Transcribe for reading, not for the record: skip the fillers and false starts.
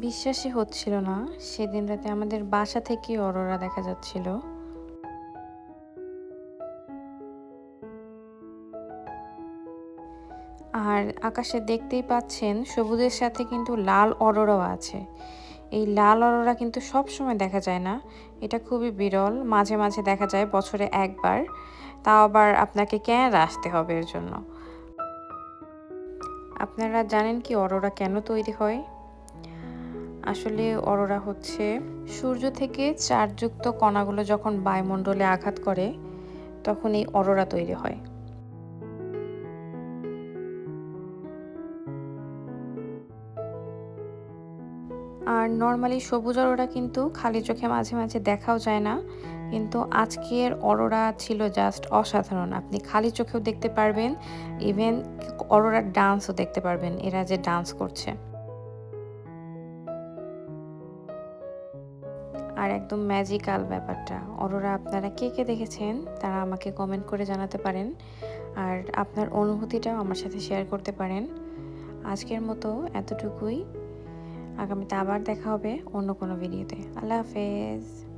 বিশ্বাসই হচ্ছিল না সেদিন রাতে আমাদের বাসা থেকেই অরোরা দেখা যাচ্ছিল। আর আকাশে দেখতেই পাচ্ছেন সবুজের সাথে কিন্তু লাল অরোরাও আছে। এই লাল অরোরা কিন্তু সবসময় দেখা যায় না। এটা খুবই বিরল। মাঝে, মাঝে দেখা যায় বছরে ১ বার। তাও আবার আপনাকে ক্যানাডা আসতে হবে এর জন্য। আপনারা জানেন কি অরোরা কেন তৈরি হয়? আসলে অরোরা হচ্ছে সূর্য থেকে চার্জযুক্ত কণাগুলো যখন বায়ুমণ্ডলে আঘাত করে, তখন এই অরোরা তৈরি হয়। আর নরমালি সবুজ অরোরা কিন্তু খালি চোখে মাঝে, মাঝে দেখাও যায় না। কিন্তু আজকের অরোরা ছিল জাস্ট অসাধারণ। আপনি খালি চোখেও দেখতে পারবেন, ইভেন অরোরার ডান্সও দেখতে পারবেন, এরা যে ডান্স করছে। আর একদম ম্যাজিক্যাল ব্যাপারটা। অরোরা আপনারা কে, কে দেখেছেন তারা আমাকে কমেন্ট করে জানাতে পারেন। আর আপনার অনুভূতিটাও আমার সাথে শেয়ার করতে পারেন। আজকের মতো এতটুকুই। আগামীতে আবার দেখা হবে অন্য কোনো ভিডিওতে। আল্লাহ হাফেজ।